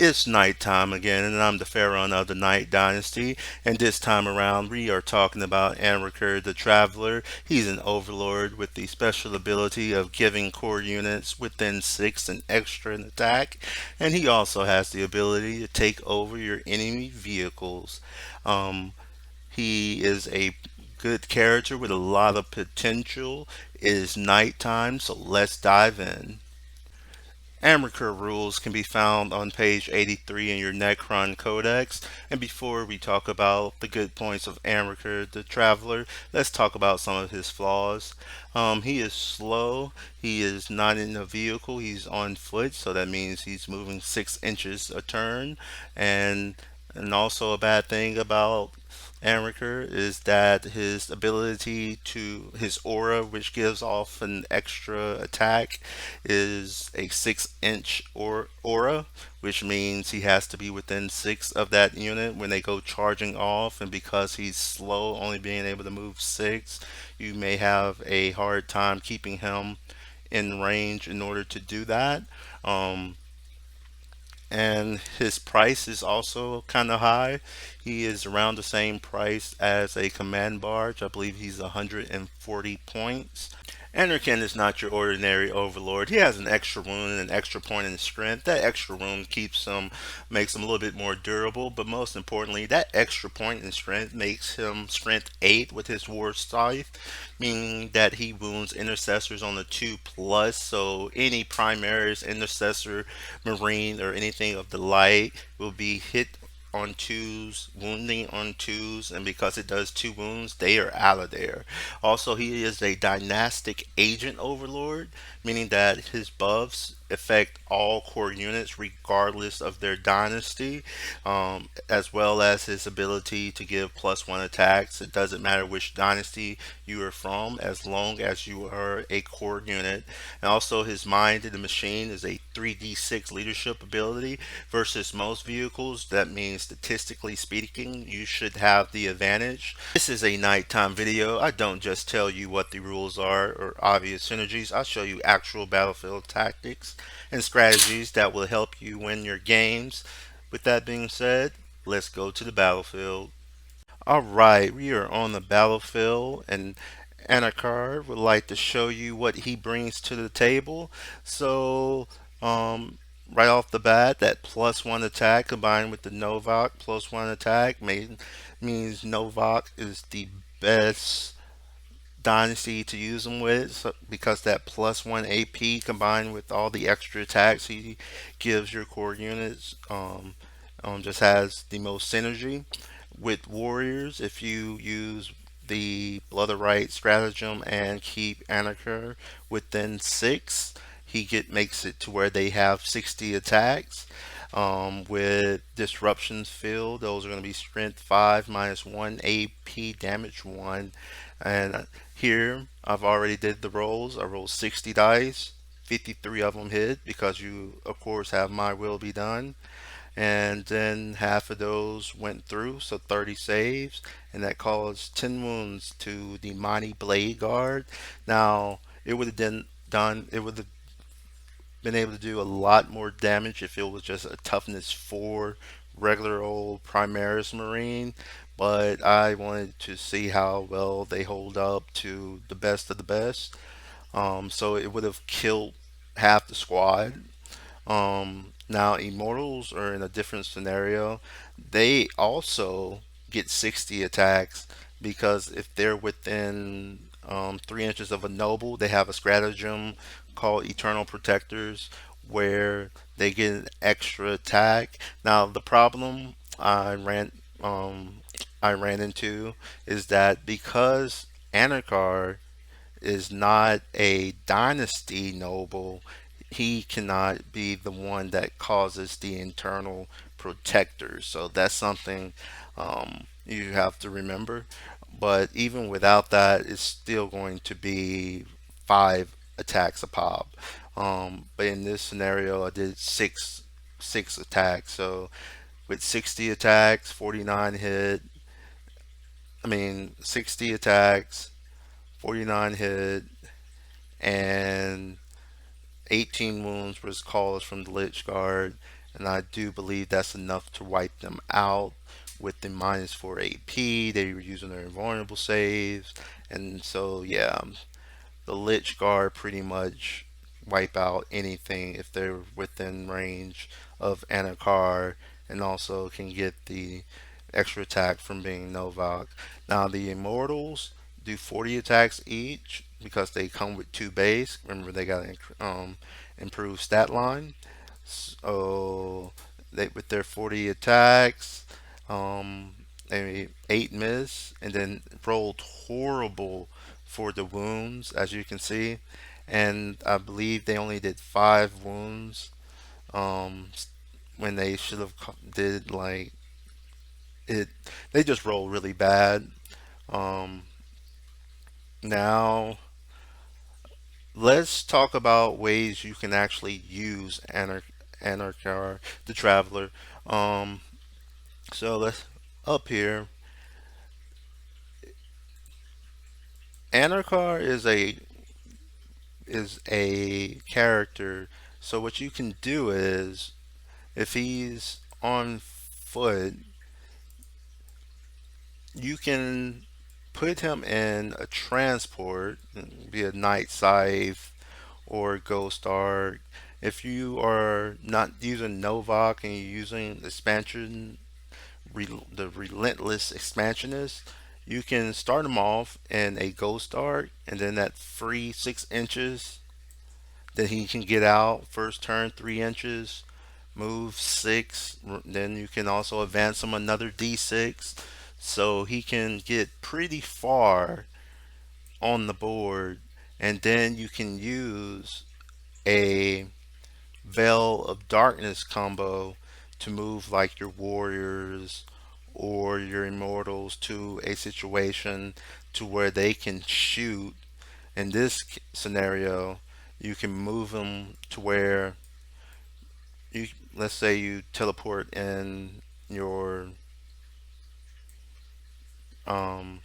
It's nighttime again, and I'm the Pharaoh of the Night Dynasty. And this time around, we are talking about Anrakyr the Traveller. He's an overlord with the special ability of giving core units within 6 an extra in attack, and he also has the ability to take over your enemy vehicles. Um, he is a good character with a lot of potential. It is nighttime, so let's dive in. Amateur rules can be found on page 83 in your Necron Codex. And before we talk about the good points of Amaker the Traveller, let's talk about some of his flaws. He is slow. He is not in a vehicle. He's on foot, so that means he's moving 6 inches a turn. And and also a bad thing about Amaker is that his ability to his aura, which gives off an extra attack, is a 6 inch aura, which means he has to be within 6 of that unit when they go charging off. And because he's slow, only being able to move 6, you may have a hard time keeping him in range in order to do that. Um, and his price is also kind of high. He is around the same price as a command barge. I believe he's 140 points. Enerkin is not your ordinary overlord. He has an extra wound and an extra point in strength. That extra wound keeps him, makes him a little bit more durable, but most importantly, that extra point in strength makes him strength 8 with his war scythe, meaning that he wounds intercessors on the 2 plus. So any primaries, intercessor, marine, or anything of the light will be hit on twos, wounding on twos, and because it does 2 wounds, they are out of there. Also, he is a dynastic agent overlord, meaning that his buffs affect all core units regardless of their dynasty, as well as his ability to give +1 attacks. It doesn't matter which dynasty you are from, as long as you are a core unit. And also, his mind in the machine is a 3d6 leadership ability versus most vehicles. That means, statistically speaking, you should have the advantage. This is a nighttime video. I don't just tell you what the rules are or obvious synergies. I show you actual battlefield tactics and strategies that will help you win your games. With that being said, let's go to the battlefield. Alright, we are on the battlefield, and Anakar would like to show you what he brings to the table. So, right off the bat, that +1 attack combined with the Novak +1 attack means Novak is the best dynasty to use him with, so, because that +1 AP combined with all the extra attacks he gives your core units, just has the most synergy. With warriors, if you use the Blood of Right stratagem and keep Anarcher within 6, he makes it to where they have 60 attacks. With disruptions filled, those are going to be strength 5 minus 1 AP damage 1. And here I've already did the rolls. I rolled 60 dice, 53 of them hit because you of course have my will be done, and then half of those went through, so 30 saves, and that caused 10 wounds to the Mighty Blade Guard. Now, it would have it would have been able to do a lot more damage if it was just a toughness 4 regular old Primaris Marine, but I wanted to see how well they hold up to the best of the best. So it would have killed half the squad. Now, Immortals are in a different scenario. They also get 60 attacks because if they're within 3 inches of a noble, they have a stratagem called Eternal Protectors where they get an extra attack. Now, the problem um, I ran into is that because Anarchar is not a dynasty noble, he cannot be the one that causes the internal protectors. So that's something you have to remember. But even without that, it's still going to be 5 attacks a pop. But in this scenario, I did six attacks. So with 60 attacks, 49 hit. 60 attacks, 49 hit, and 18 wounds was caused from the Lich Guard, and I do believe that's enough to wipe them out with the minus 4 AP. They were using their invulnerable saves, and so yeah, the Lich Guard pretty much wipe out anything if they're within range of Anrakyr, and also can get the extra attack from being Novak. Now the Immortals do 40 attacks each because they come with 2 base. Remember they got improved stat line. So they with their 40 attacks, they 8 miss and then rolled horrible for the wounds, as you can see. And I believe they only did 5 wounds um, when they should have did like it. They just rolled really bad. Um, Now let's talk about ways you can actually use Anarchar the Traveler. Um, so let's up here. Anarchar is a character. So what you can do is, if he's on foot, you can put him in a transport, be a night scythe or ghost arc. If you are not using Novak and you're using expansion, the relentless expansionist, you can start him off in a ghost arc, and then that free 6 inches that he can get out first turn, 3 inches, move six. Then you can also advance him another d6, so he can get pretty far on the board. And then you can use a Veil of Darkness combo to move like your warriors or your immortals to a situation to where they can shoot. In this scenario, you can move them to where you, let's say you teleport in your um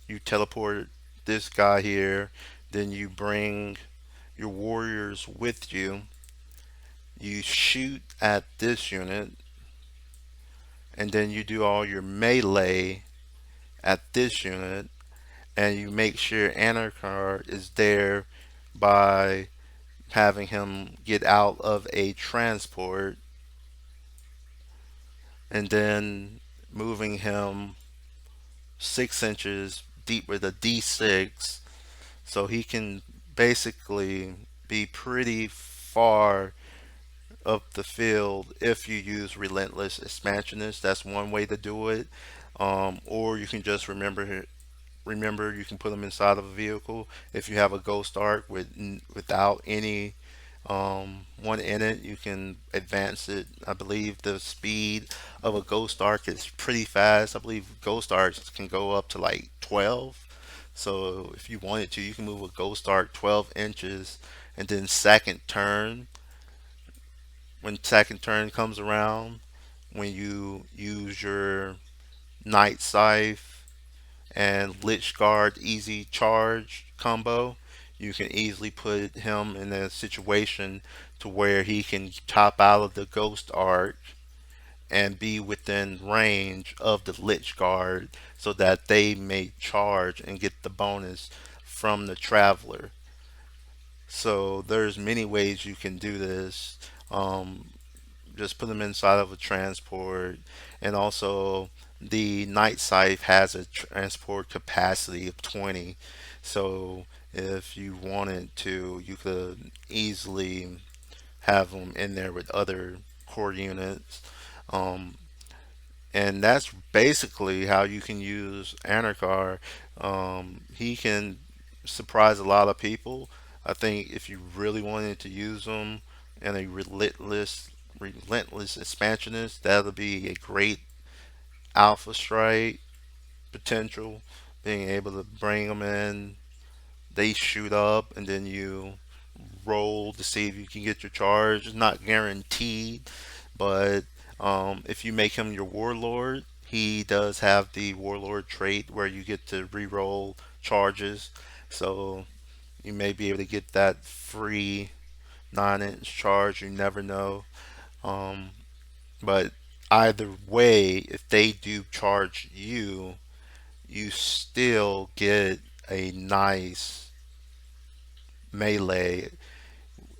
you teleport this guy here, then you bring your warriors with you. You shoot at this unit, and then you do all your melee at this unit, and you make sure Anarchar is there by having him get out of a transport and then moving him 6 inches deep with a d6, so he can basically be pretty far up the field if you use Relentless Expansionist. That's one way to do it. Or you can just remember you can put them inside of a vehicle. If you have a Ghost Arc without any one in it, you can advance it. I believe the speed of a Ghost Arc is pretty fast. I believe Ghost Arcs can go up to like 12. So if you wanted to, you can move a Ghost Arc 12 inches, and then second turn, when second turn comes around, when you use your Night Scythe and Lich Guard easy charge combo, you can easily put him in a situation to where he can top out of the Ghost Arc and be within range of the Lich Guard so that they may charge and get the bonus from the Traveler. So there's many ways you can do this. Just put them inside of a transport, and also the night scythe has a transport capacity of 20, so if you wanted to, you could easily have them in there with other core units. um, and that's basically how you can use Anarchar. He can surprise a lot of people. I think if you really wanted to use him in a relentless expansionist, that'll be a great alpha strike potential. Being able to bring them in, they shoot up, and then you roll to see if you can get your charge. It's not guaranteed, but if you make him your warlord, he does have the warlord trait where you get to re-roll charges. So you may be able to get that free 9-inch charge. You never know. Um, but either way, if they do charge you, you still get a nice melee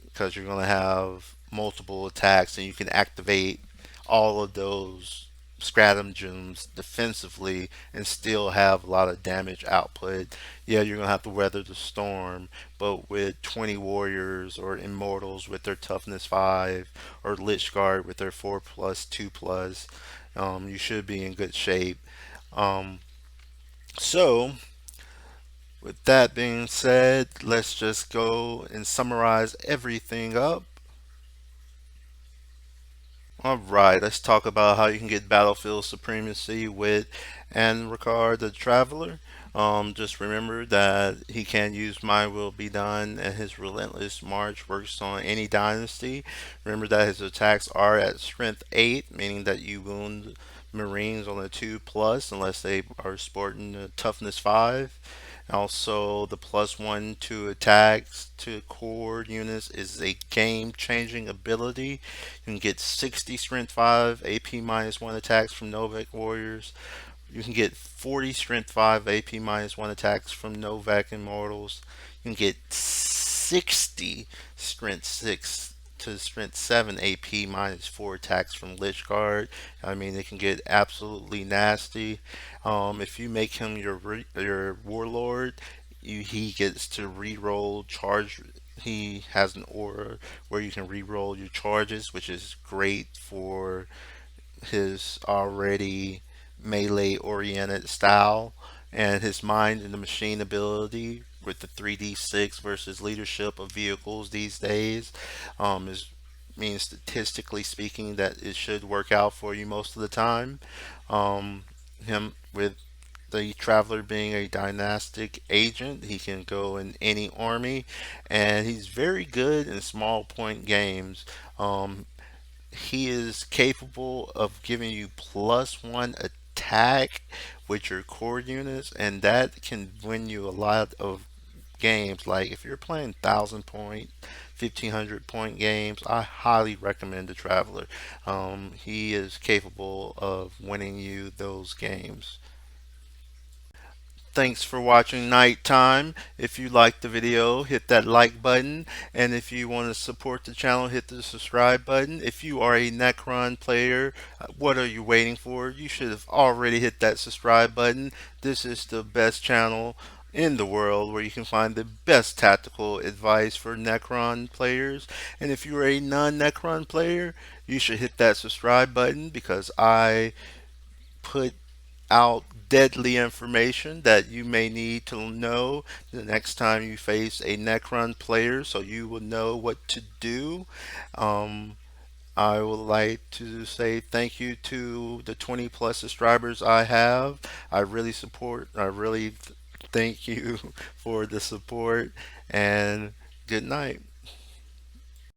because you're going to have multiple attacks and you can activate all of those stratagems defensively and still have a lot of damage output. Yeah, you're going to have to weather the storm, but with 20 warriors or immortals with their toughness 5 or Lich Guard with their 4 plus 2 plus, you should be in good shape. Um, so, with that being said, let's just go and summarize everything up. All right, let's talk about how you can get battlefield supremacy with Anrakyr the Traveller. Just remember that he can use My Will Be Done, and his relentless march works on any dynasty. Remember that his attacks are at strength 8, meaning that you wound Marines on a 2 plus unless they are sporting a toughness 5. Also, the +1 to attacks to core units is a game changing ability. You can get 60 strength 5 AP -1 attacks from Novak warriors. You can get 40 strength 5 AP -1 attacks from Novak immortals. You can get 60 strength 6 to strength 7 AP -4 attacks from Lich Guard. I mean, it can get absolutely nasty. If you make him your warlord, he gets to re-roll charge. He has an aura where you can re-roll your charges, which is great for his already melee oriented style, and his mind and the machine ability with the 3d6 versus leadership of vehicles these days is means statistically speaking that it should work out for you most of the time. Him with the Traveler being a dynastic agent, he can go in any army, and he's very good in small point games. He is capable of giving you +1 attack with your core units, and that can win you a lot of games. Like if you're playing 1,000 point, 1,500 point games, I highly recommend the Traveler. He is capable of winning you those games. Thanks for watching Nighttime. If you liked the video, hit that like button. And if you want to support the channel, hit the subscribe button. If you are a Necron player, what are you waiting for? You should have already hit that subscribe button. This is the best channel in the world where you can find the best tactical advice for Necron players. And if you're a non-Necron player, you should hit that subscribe button because I put out deadly information that you may need to know the next time you face a Necron player so you will know what to do. Um, I would like to say thank you to the 20 plus subscribers I have. I really thank you for the support and good night.